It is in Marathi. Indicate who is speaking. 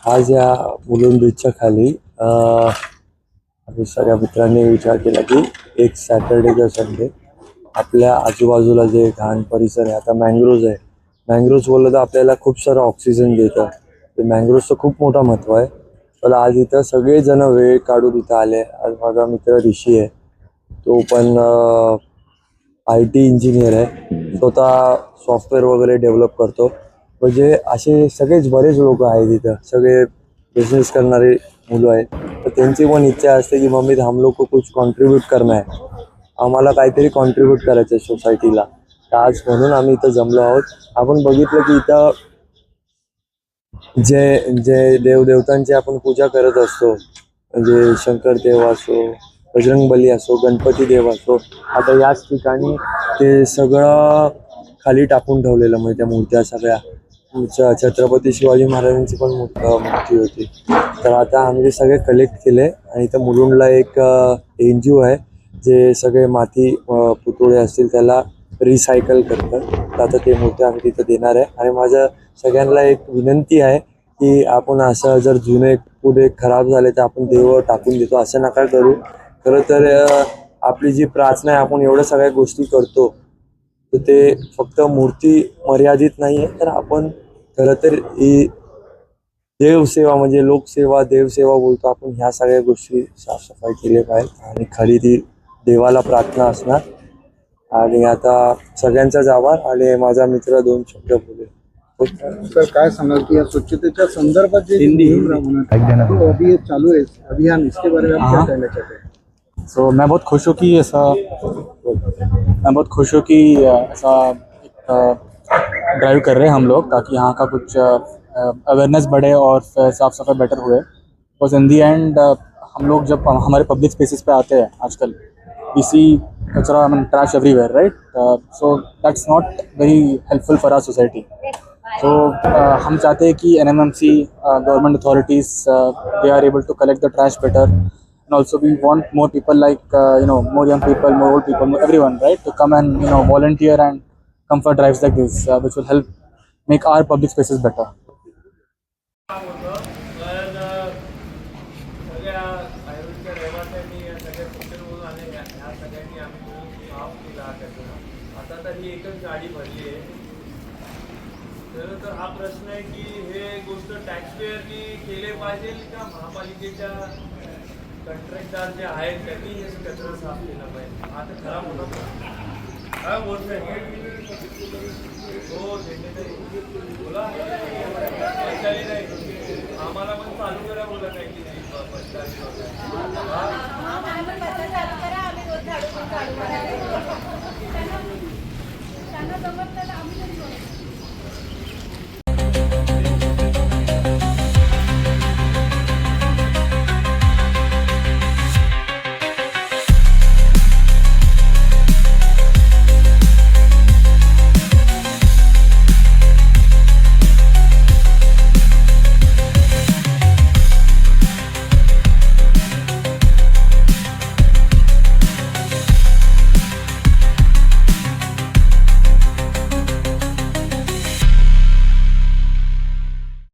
Speaker 1: आज या मुलुंड बीचच्या खाली आम्ही सगळ्या मित्रांनी विचार केला की एक सॅटर्डे किंवा संडे आपल्या आजूबाजूला जे घाण परिसर आहे, आता मँग्रोव्ज आहे. मँग्रोव्ज बोललं तर आपल्याला खूप सारं ऑक्सिजन देतं. ते मँग्रोव्जचं खूप मोठा महत्त्व आहे. पण आज इथं सगळेजण वेळ काढून इथं आले. आज माझा मित्र ऋषी आहे, तो पण IT इंजिनियर आहे, स्वतः सॉफ्टवेअर वगैरे डेव्हलप करतो. म्हणजे असे सगळेच बरेच लोक आहेत इथं, सगळे बिझनेस करणारे मुलं आहेत. तर त्यांची पण इच्छा असते की मम्मी हम लोग को कुछ कॉन्ट्रीब्यूट करना है, आम्हाला काहीतरी कॉन्ट्रीब्यूट करायचं आहे सोसायटीला. तर आज म्हणून आम्ही इथं जमलो आहोत. आपण बघितलं की इथं जे जे देवदेवतांची आपण पूजा करत असतो, म्हणजे शंकर देव असो, बजरंगबली असो, गणपती देव असो, आता याच ठिकाणी ते सगळं खाली टाकून ठेवलेलं. म्हणजे त्या मूर्त्या सगळ्या छत्रपती शिवाजी महाराजांची पण मूर्ती होती. तर आता आम्ही ते सगळे कलेक्ट केले आणि इथं मुलुंडला एक NGO आहे जे सगळे माती पुतळे असतील त्याला रिसायकल करतात. तर आता ते मूर्त्या आम्ही तिथं देणार आहे. आणि माझं सगळ्यांना एक विनंती आहे की आपण असं जर जुने पुढे खराब झाले तर आपण देव टाकून देतो, असं नका करू. खरं तर आपली जी प्रार्थना आहे, आपण एवढ्या सगळ्या गोष्टी करतो, तर ते फक्त मूर्ती मर्यादित नाही आहे, तर आपण खरं तर ही देवसेवा म्हणजे लोकसेवा देवसेवा बोलतो आपण. ह्या सगळ्या गोष्टी साफसफाई केली पाहिजे आणि खरी ती देवाला प्रार्थना असणार. आणि आता सगळ्यांचाच आभार. आणि माझा मित्र 2 शब्द बोलेल.
Speaker 2: सर काय सांगाल की या स्वच्छतेच्या संदर्भात जे तो अभी चालू है अभियान, इसके बारे में आप क्या कहना चाहते हैं?
Speaker 3: सो मैं बहुत खुश हूँ कि ऐसा एक ड्राइव कर रहे हैं हम लोग, ताकि यहाँ का कुछ अवेयरनेस बढ़े और साफ़ सफाई बेटर हुए. बिकॉज इन दी एंड हम लोग जब हमारे पब्लिक स्पेसेस पे आते हैं आजकल, वी सी कचरा, trash everywhere, right? So that's not very helpful for our society. So हम चाहते हैं कि NMMC, government authorities, they are able to collect the trash better, and also we want more people like more young people, more old people, everyone, right, to come and volunteer and come for drives like this, which will help make our public spaces better.
Speaker 4: तर हा प्रश्न आहे की हे गोष्ट टॅक्सपेअरनी केले पाहिजे का महापालिकेच्या कंत्राटदार जे आहेत त्यांनी हे कचरा साफ केला पाहिजे? हा तर खरा मोठा काय गोष्ट आहे. हो बोला नाही, आम्हाला पण चालू करा बोला काय की